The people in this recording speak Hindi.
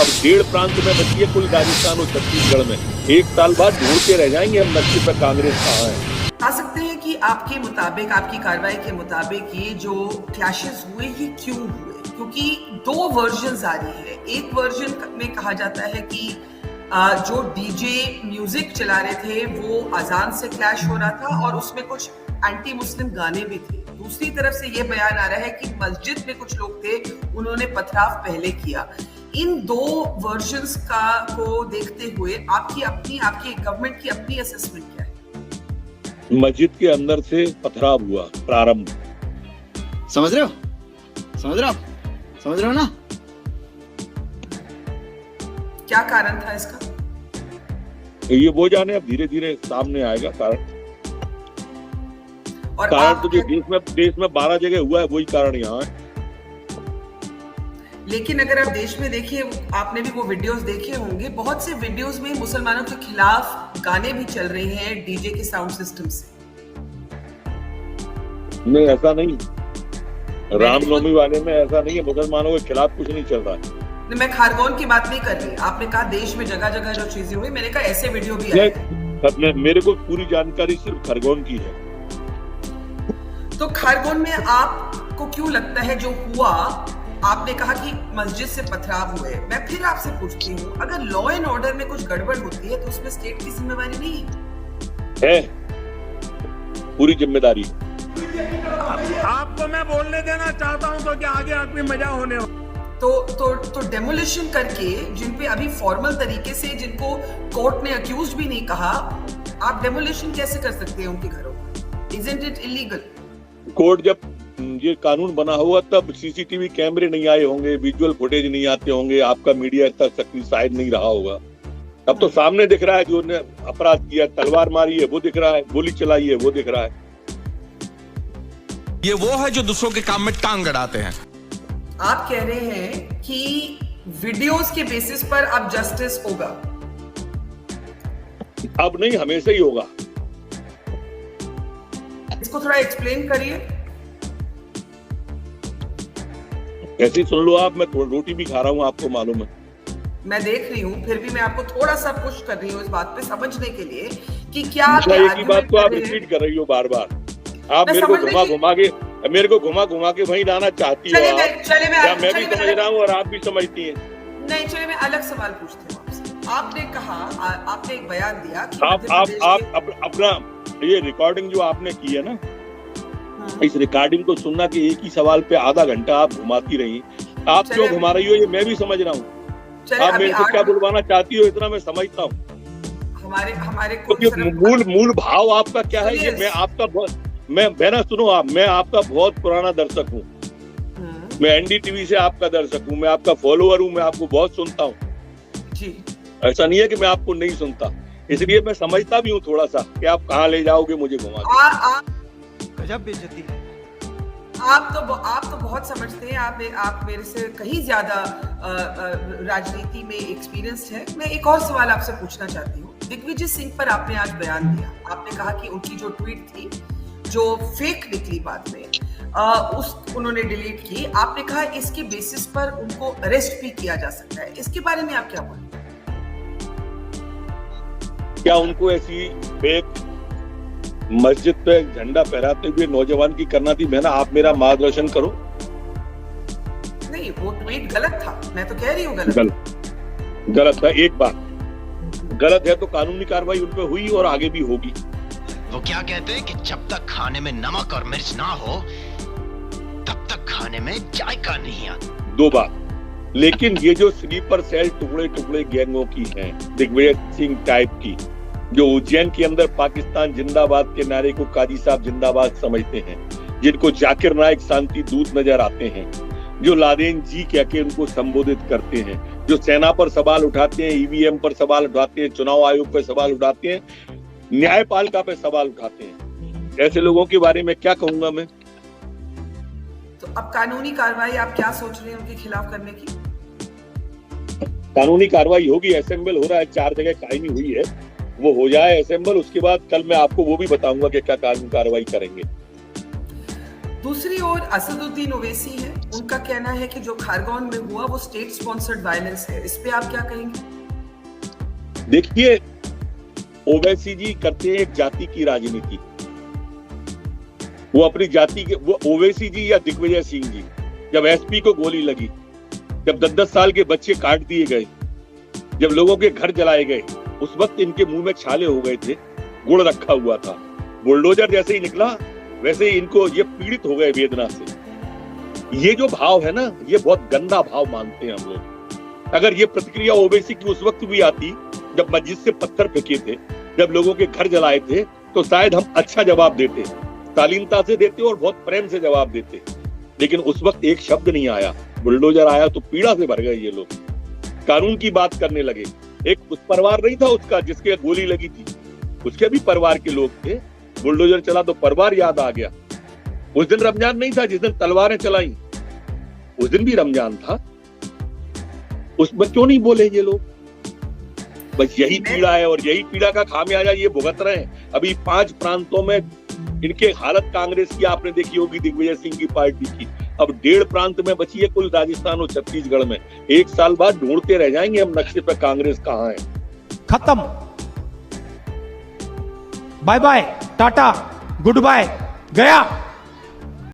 अब 1.5 प्रांत में बची है कुल राजस्थान और छत्तीसगढ़ में। 1 साल बाद ढूंढते रह जाएंगे हम नक्शे पर कांग्रेस कहाँ है। आ सकते हैं कि आपके मुताबिक, आपकी कार्रवाई के मुताबिक ये जो क्लैशेस हुए ये क्यों हुए? क्योंकि 2 वर्जन्स आ रही है। एक वर्जन में कहा जाता है कि जो डीजे म्यूजिक चला रहे थे वो अजान से क्लैश हो रहा था और उसमें कुछ एंटी मुस्लिम गाने भी थे। दूसरी तरफ से ये बयान आ रहा है कि मस्जिद में कुछ लोग थे, उन्होंने पथराव पहले किया। इन 2 वर्जन्स को देखते हुए आपकी गवर्नमेंट की अपनी असेसमेंट क्या है? मस्जिद के अंदर से पथराव हुआ प्रारंभ। समझ रहे हो ना? क्या कारण था इसका? ये वो जाने, अब धीरे धीरे सामने आएगा कारण। और कारण तो जो देश में 12 जगह हुआ है वही कारण यहाँ है। लेकिन अगर आप देश में देखिए, आपने भी वो वीडियोस देखे होंगे, बहुत से वीडियोस में मुसलमानों के खिलाफ गाने भी चल रहे हैं डीजे के साउंड सिस्टम से। नहीं, ऐसा नहीं, रामनवमी वाले में ऐसा नहीं है, मुसलमानों के खिलाफ कुछ नहीं चल रहा है। मैं खारगोन की बात नहीं कर रही। आपने कहा देश में जगह जगह जो चीजें हुई, मैंने कहा ऐसे वीडियो भी आए। मेरे को पूरी जानकारी सिर्फ खरगोन की है। तो खारगोन में आपको क्यों लगता है जो हुआ? आपने कहा कि मस्जिद से पथराव हुए। मैं फिर आपसे पूछती हूँ, अगर लॉ एंड ऑर्डर में कुछ गड़बड़ होती है तो उसमें स्टेट की जिम्मेवारी नहीं है? पूरी जिम्मेदारी। आपको मैं बोलने देना चाहता हूँ तो क्या आगे आपकी मजा होने हो? तो डेमोलिशन करके, जिन पे अभी फॉर्मल तरीके से, जिनको कोर्ट ने अक्यूज्ड भी नहीं कहा, आप डेमोलिशन कैसे कर सकते हैं उनके घरों का? Isn't it illegal? कोर्ट जब ये कानून बना हुआ तब सीसीटीवी कैमरे नहीं आए होंगे, विजुअल फुटेज नहीं आते होंगे, आपका मीडिया इतना सक्रिय नहीं रहा होगा। अब तो सामने दिख रहा है, जो ने अपराध किया, तलवार मारी है वो दिख रहा है, गोली चलाई है वो दिख रहा है। ये वो है जो दूसरों के काम में टांग अड़ाते हैं। आप कह रहे हैं कि वीडियोस के बेसिस पर अब जस्टिस होगा? अब नहीं, हमेशा ही होगा। इसको थोड़ा एक्सप्लेन करिए। ऐसे ही सुन लो आप, मैं रोटी भी खा रहा हूँ, आपको मालूम है। मैं देख रही हूँ, फिर भी मैं आपको थोड़ा सा पुश कर रही हूँ इस बात पे समझने के लिए कि क्या एक ही बात को आप रिपीट कर रही हो बार बार। आप मेरे को घुमा घुमा के वहीं लाना चाहती हो। मैं भी समझ रहा हूँ और आप भी समझती हैं। नहीं, चलिए मैं अलग सवाल पूछती हूँ आपसे। आपने कहा, आपने एक बयान दिया कि आप अपना ये रिकॉर्डिंग जो आपने की है ना, इस रिकॉर्डिंग को सुनना कि एक ही सवाल पे आधा घंटा आप घुमाती रही। आप क्यों घुमा रही हो ये मैं भी समझ रहा हूँ। आप मेरे से क्या बुलवाना चाहती हो इतना मैं समझता हूँ। हमारे मूल भाव आपका क्या है ये मैं आपका बहुत, मैं सुनो आप, मैं आपका बहुत पुराना दर्शक हूँ। मैं एनडीटीवी से आपका दर्शक हूँ, मैं आपका फॉलोअर हूँ, मैं आपको बहुत सुनता हूँ जी। ऐसा नहीं है कि मैं आपको नहीं सुनता, इसलिए मैं समझता भी हूँ थोड़ा सा कि आप कहाँ ले जाओगे मुझे घुमा के। गजब बेइज्जती है। आप तो बहुत समझते हैं। आप मेरे से कहीं ज्यादा राजनीति में एक्सपीरियंस है। मैं एक और सवाल आपसे पूछना चाहती हूँ। दिग्विजय सिंह पर आपने आज बयान दिया। आपने कहा कि उनकी जो ट्वीट थी जो फेक निकली बाद में, उन्होंने डिलीट की। आपने कहा इसके बेसिस पर उनको अरेस्ट भी किया जा सकता है। इसके बारे में आप क्या बोलेंगे? क्या उनको ऐसी फेक मस्जिद पे झंडा फहराते हुए नौजवान की करना थी? मैं ना, आप मेरा मार्गदर्शन करो। नहीं, वो ट्वीट गलत था, मैं तो कह रही हूँ गलत था। एक बात गलत है तो कानूनी कार्रवाई उन पे हुई और आगे भी होगी। वो क्या कहते हैं कि जब तक खाने में नमक और मिर्च ना हो तब तक खाने में जायका नहीं आता। 2 बात। लेकिन ये जो स्लीपर सेल टुकड़े टुकड़े गैंगों की हैं, दिग्विजय सिंह टाइप की, जो उज्जैन के अंदर पाकिस्तान जिंदाबाद के नारे को काजी साहब जिंदाबाद समझते हैं, जिनको जाकिर नाइक शांति दूत नजर आते हैं, जो लादेन जी कह के उनको संबोधित करते हैं, जो सेना पर सवाल उठाते हैं, ईवीएम पर सवाल उठाते हैं, चुनाव आयोग पर सवाल उठाते हैं, न्यायपालिका पे सवाल उठाते हैं, ऐसे लोगों के बारे में क्या कहूंगा मैं? तो अब कानूनी कार्रवाई आप क्या सोच रहे हैं उनके खिलाफ करने की? कानूनी कार्रवाई होगी। असेंबल हो रहा है, 4 जगह कायमी हुई है, वो हो जाए असेंबल, उसके बाद कल मैं आपको वो भी बताऊंगा कि क्या कानूनी कार्रवाई करेंगे। दूसरी ओर असदुद्दीन ओवैसी है, उनका कहना है कि जो खारगोन में हुआ वो स्टेट स्पॉन्सर्ड वायलेंस है। इस पे आप क्या कहेंगे? देखिए, ओवैसी जी करते हैं एक जाति की राजनीति। वो अपनी जाति के, वो ओवैसी जी या दिग्विजय सिंह जी, जब एसपी को गोली लगी, जब 10-10 साल के बच्चे काट दिए गए, जब लोगों के घर जलाए गए, उस वक्त इनके मुंह में छाले हो गए थे, गुड़ रखा हुआ था। बुलडोजर जैसे ही निकला वैसे ही इनको ये पीड़ित हो गए वेदना से। ये जो भाव है ना, ये बहुत गंदा भाव मानते हैं हम लोग। अगर ये प्रतिक्रिया ओवैसी की उस वक्त भी आती जब मस्जिद से पत्थर फेंके थे, जब लोगों के घर जलाए थे, तो शायद हम अच्छा जवाब देते, शालीनता से देते और बहुत प्रेम से जवाब देते। लेकिन उस वक्त एक शब्द नहीं आया, बुलडोजर आया तो पीड़ा से भर गए ये लोग, कानून की बात करने लगे। एक उस परिवार नहीं था उसका जिसके गोली लगी थी, उसके भी परिवार के लोग थे। बुलडोजर चला तो परिवार याद आ गया। उस दिन रमजान नहीं था जिस दिन तलवारें चलाई, उस दिन भी रमजान था। उसमें क्यों नहीं बोले ये लोग? बस यही पीड़ा है और यही पीड़ा का खामियाजा ये भुगत रहे हैं। अभी 5 प्रांतों में इनके हालत कांग्रेस की आपने देखी होगी, दिग्विजय सिंह की पार्टी की। अब 1.5 प्रांत में बची है कुल राजस्थान और छत्तीसगढ़ में। 1 साल बाद ढूंढते रह जाएंगे हम नक्शे पे कांग्रेस कहां है। खत्म, bye bye, tata, goodbye, गया।